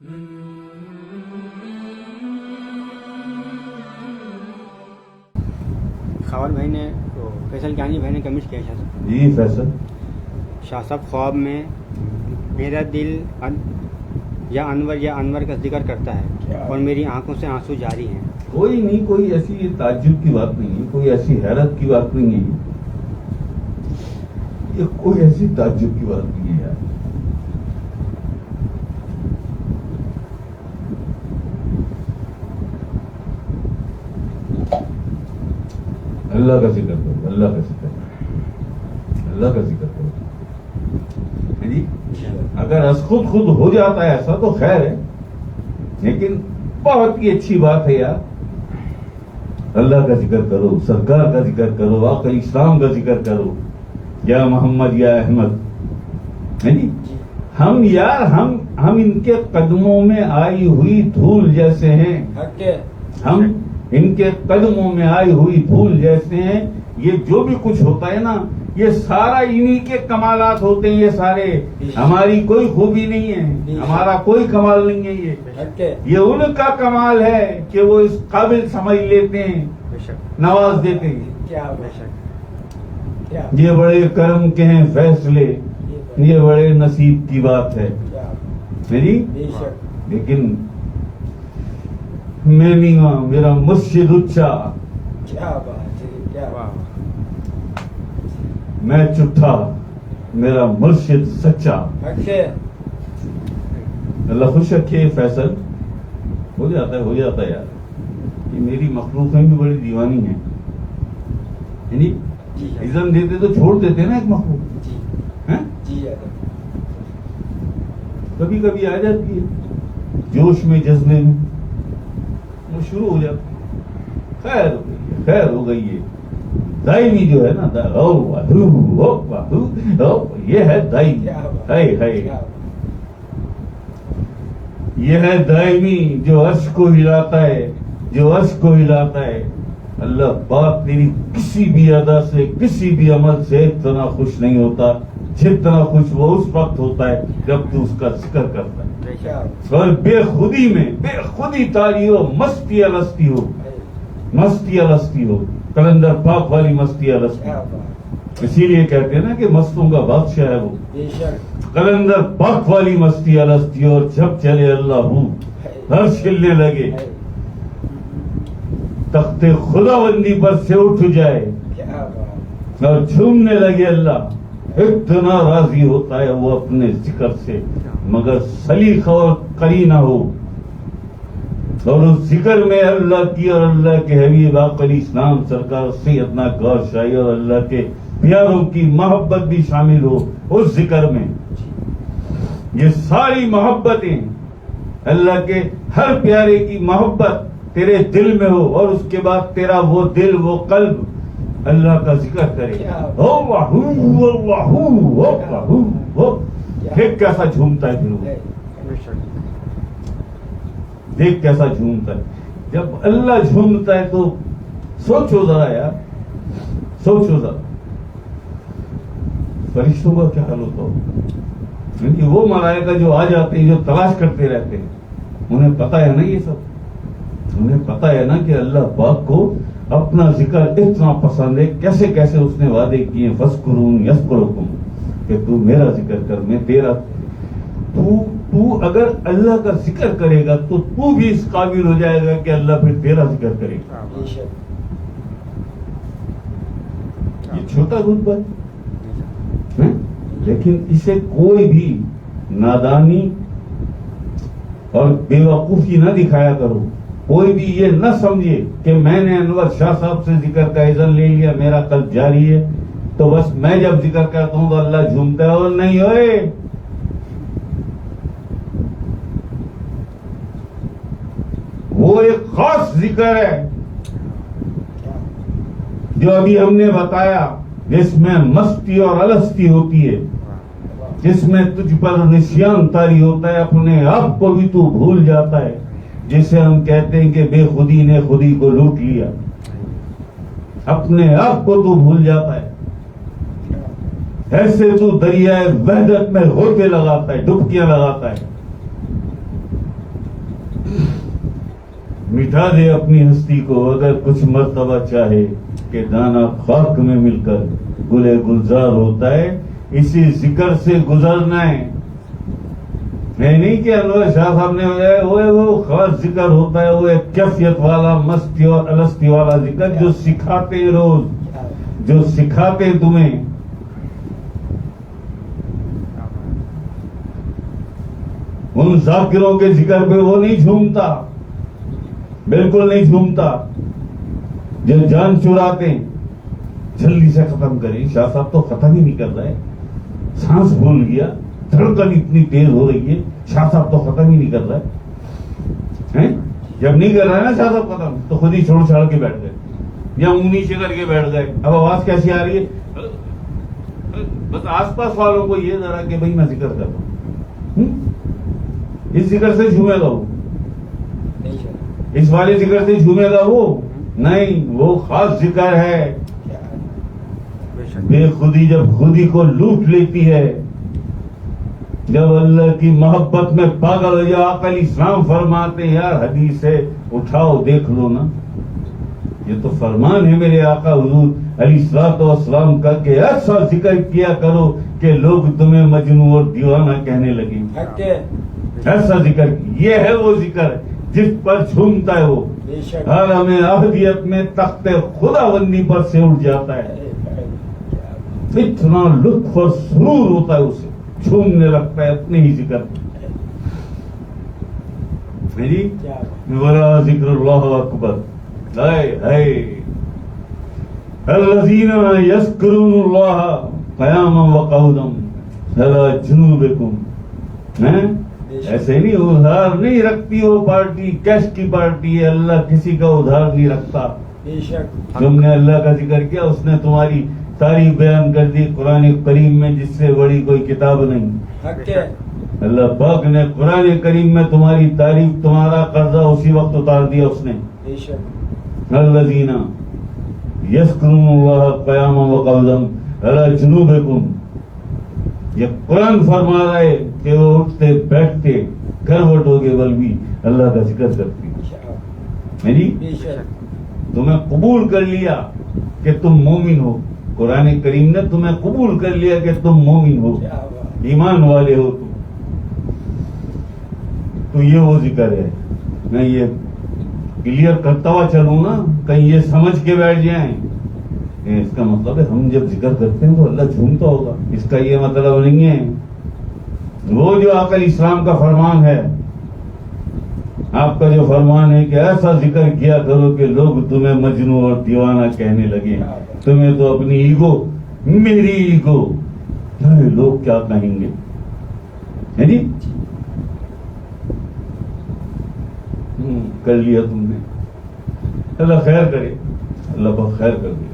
خاور بھائی نے فیصل کیانی بھائی نے کمنٹ کیا شاہ صاحب. جی فیصل. شاہ صاحب خواب میں میرا دل یا انور کا ذکر کرتا ہے اور میری آنکھوں سے آنسو جاری ہیں. کوئی نہیں, کوئی ایسی تعجب کی بات نہیں ہے, کوئی ایسی حیرت کی بات نہیں ہے, یہ کوئی ایسی تعجب کی بات نہیں ہے یار. اللہ کا ذکر کرو, اللہ کا ذکر کرو, اللہ کا ذکر کرو. جی اگر از خود ہو جاتا ہے ایسا تو خیر ہے, لیکن بہت ہی اچھی بات ہے یار. اللہ کا ذکر کرو, سرکار کا ذکر کرو, آقا اسلام کا ذکر کرو, یا محمد یا احمد. جی ہم یار ہم ان کے قدموں میں آئی ہوئی دھول جیسے ہیں, ہم ان کے قدموں میں آئی ہوئی دھول جیسے ہیں. یہ جو بھی کچھ ہوتا ہے نا, یہ سارا انہی کے کمالات ہوتے ہیں. یہ سارے ہماری کوئی خوبی نہیں ہے, ہمارا کوئی کمال نہیں ہے. یہ ان کا کمال ہے کہ وہ اس قابل سمجھ لیتے ہیں, نواز دیتے ہیں. یہ بڑے کرم کے ہیں فیصلے, یہ بڑے نصیب کی بات ہے میری. لیکن میں نہیں ہوں, میرا مرشد اچھا, میں چٹھا, میرا مرشد سچا. اللہ خوش رکھے. فیصل ہو جاتا ہے یار. یہ میری مخلوقیں بھی بڑی دیوانی ہیں, یعنی اذن دیتے تو چھوڑ دیتے نا ایک مخلوق. کبھی کبھی آ جاتی ہے جوش میں, جذبے میں, وہ شروع ہو جاتی ہے. خیر ہو گئی. یہ دائمی جو ہے نا, یہ ہے دائمی, یہ ہے دائمی جو عرش کو ہلاتا ہے, جو عرش کو ہلاتا ہے. اللہ پاک تیری کسی بھی ادا سے, کسی بھی عمل سے اتنا خوش نہیں ہوتا جتنا خوش وہ اس وقت ہوتا ہے جب تو اس کا ذکر کرتا ہے. اور بے خودی میں, بے خودی تاری ہو, مستی الستی ہو, مستی الستی ہو, کلندر پاک والی مستی الستی. اسی لیے کہتے ہیں نا کہ مستوں کا بادشاہ ہے وہ, کلندر پاک والی مستی الستی. اور جب چلے اللہ ہر چلنے لگے, تخت خدا بندی پر سے اٹھ جائے اور جھومنے لگے اللہ. اتنا راضی ہوتا ہے وہ اپنے ذکر سے, مگر سلیقہ اور قرینہ ہو, اور اس ذکر میں اللہ کی اور اللہ کے حبیب آقا علیہ السلام سرکار سیدنا غوث شاہی اور اللہ کے پیاروں کی محبت بھی شامل ہو اس ذکر میں. یہ ساری محبتیں اللہ کے ہر پیارے کی محبت تیرے دل میں ہو, اور اس کے بعد تیرا وہ دل, وہ قلب اللہ کا ذکر کرے. دیکھ کیسا جھومتا ہے پھر, دیکھ کیسا جھومتا ہے. جب اللہ جھومتا ہے تو سوچو ذرا یار, سوچو ذرا فرشتوں کا کیا حال ہوتا ہو. کیونکہ وہ ملائکہ جو آ جاتے ہیں, جو تلاش کرتے رہتے ہیں, انہیں پتا ہے نا یہ سب, انہیں پتا ہے نا کہ اللہ پاک کو اپنا ذکر اتنا پسند ہے. کیسے کیسے اس نے وعدے کیے, فذکرون یذکرکم, کہ تو میرا ذکر کر, میں تیرا. تو اگر اللہ کا ذکر کرے گا تو تو بھی اس قابل ہو جائے گا کہ اللہ پھر تیرا ذکر کرے گا. یہ چھوٹا رتبہ ہے, لیکن اسے کوئی بھی نادانی اور بے وقوفی نہ دکھایا کرو. کوئی بھی یہ نہ سمجھے کہ میں نے انور شاہ صاحب سے ذکر کا اذن لے لیا, میرا قلب جاری ہے, تو بس میں جب ذکر کرتا ہوں تو اللہ جھومتا ہے. اور نہیں ہوئے, وہ ایک خاص ذکر ہے جو ابھی ہم نے بتایا, جس میں مستی اور الستی ہوتی ہے, جس میں تجھ پر نسیان طاری ہوتا ہے, اپنے آپ کو بھی تو بھول جاتا ہے, جسے ہم کہتے ہیں کہ بے خودی نے خودی کو لوٹ لیا. اپنے آپ کو تو بھول جاتا ہے, ایسے تو دریائے وحدت میں ہوتے لگاتا ہے, ڈبکیاں لگاتا ہے. مٹا دے اپنی ہستی کو اگر کچھ مرتبہ چاہے کہ دانا خاک میں مل کر گلے گلزار ہوتا ہے، اسی ذکر سے گزرنا ہے نہیں کہ انور شاہ صاحب نے وہ خاص ذکر ہوتا ہے، وہ ایک کیفیت والا مستی اور الستی والا ذکر جو سکھاتے روز، جو سکھاتے تمہیں. ان ذاکروں کے ذکر پہ وہ نہیں جھومتا، بالکل نہیں جھومتا، جو جان چراتے ہیں. جلدی سے ختم کریں. شاہ صاحب تو ختم ہی نہیں کر رہے، سانس بھول گیا، دھڑکن اتنی تیز ہو رہی ہے، شاہ صاحب تو ختم ہی نہیں کر رہے. جب نہیں کر رہا ہے نا شاہ صاحب ختم، تو خود ہی چھوڑ چھاڑ کے بیٹھ گئے یا منہ نیچے کر کے بیٹھ گئے. اب آواز کیسی آ رہی ہے؟ بس آس پاس والوں کو یہ ذرا کہ بھائی میں ذکر کر رہا ہوں، اس ذکر سے جھومے گا وہ، اس والے ذکر سے جھومے گا وہ نہیں. وہ خاص ذکر ہے. بے خودی جب خودی کو لوٹ لیتی ہے، جب اللہ کی محبت میں پاگل ہو جائے. آقا علیہ السلام فرماتے ہیں، یار حدیث ہے اٹھاؤ دیکھ لو نا، یہ تو فرمان ہے میرے آقا حضور علیہ الصلوۃ والسلام کا کہ ایسا ذکر کیا کرو کہ لوگ تمہیں مجنون اور دیوانہ کہنے لگیں. ایسا ذکر، یہ ہے وہ ذکر جس پر جھومتا ہے وہ. ہر ہمیں احدیت میں تخت خداوندی پر سے اٹھ جاتا ہے. اتنا لطف اور سرور ہوتا ہے اسے، جھومنے لگتا ہے اپنے ہی ذکر. جی ورا ذکر اللہ اکبر. الذین یذکرون اللہ قیاما وقعودا علی جنوبکم. ایسے نہیں ادھار نہیں رکھتی وہ پارٹی، کیش کی پارٹی ہے. اللہ کسی کا ادھار نہیں رکھتا. تم نے اللہ کا ذکر کیا، اس نے تمہاری تاریخ بیان کر دی قرآن کریم میں جس سے بڑی کوئی کتاب نہیں. اللہ پاک نے قرآن کریم میں تمہاری تعریف، تمہارا قرضہ اسی وقت اتار دیا اس نے. الذین یذکرون اللہ قیاما وقعودا علی جنوبکم. یہ قرآن فرما رہا ہے کہ وہ اٹھتے بیٹھتے کروٹ ہو کے بل بھی اللہ کا ذکر کرتی. جی تمہیں قبول کر لیا کہ تم مومن ہو. قرآن کریم نے تمہیں قبول کر لیا کہ تم مومن ہو، ایمان والے ہو. تو یہ وہ ذکر ہے. میں یہ کلیئر کرتا ہوا چلوں نا، کہیں یہ سمجھ کے بیٹھ جائیں اس کا مطلب ہے ہم جب ذکر کرتے ہیں تو اللہ جھومتا ہوگا. اس کا یہ مطلب نہیں ہے. وہ جو آقا علیہ السلام کا فرمان ہے، آپ کا جو فرمان ہے کہ ایسا ذکر کیا کرو کہ لوگ تمہیں مجنون اور دیوانہ کہنے لگے. تمہیں تو اپنی ایگو، میری ایگو، لوگ کیا کہیں گے. جی کر لیا تم نے، اللہ خیر کرے، اللہ بہت خیر کر دے.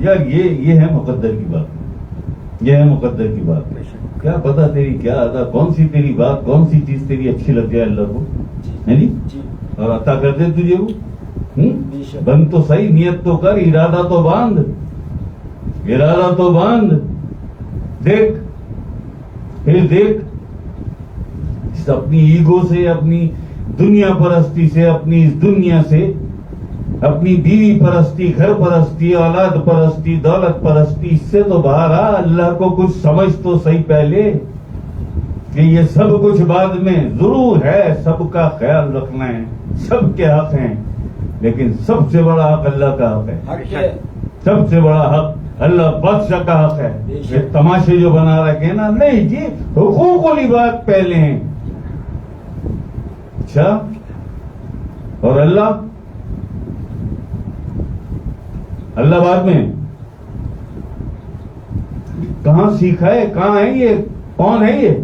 یار یہ ہے مقدر کی بات، یہ ہے مقدر کی بات. کیا پتا تیری کیا ادا، کون سی تیری بات، کون سی چیز تیری اچھی لگ جائے اللہ کو، ہے جی، اور عطا کر دے تجھے وہ. بن تو صحیح، نیت تو کر، ارادہ تو باندھ، ارادہ تو باندھ. دیکھ پھر دیکھ، اپنی ایگو سے، اپنی دنیا پرستی سے، اپنی اس دنیا سے، اپنی بیوی پرستی، گھر پرستی، اولاد پرستی، دولت پرستی، اس سے تو باہر آ. اللہ کو کچھ سمجھ تو صحیح پہلے کہ یہ سب کچھ بعد میں ضرور ہے. سب کا خیال رکھنا ہے، سب کے حق ہیں، لیکن سب سے بڑا حق اللہ کا حق ہے. سب سے بڑا حق اللہ بادشاہ کا حق ہے. یہ تماشے جو بنا رکھے نا، نہیں جی حقوق والی بات پہلے ہیں. اچھا، اور اللہ بعد میں. کہاں سیکھا ہے، کہاں ہے یہ، کون ہے یہ؟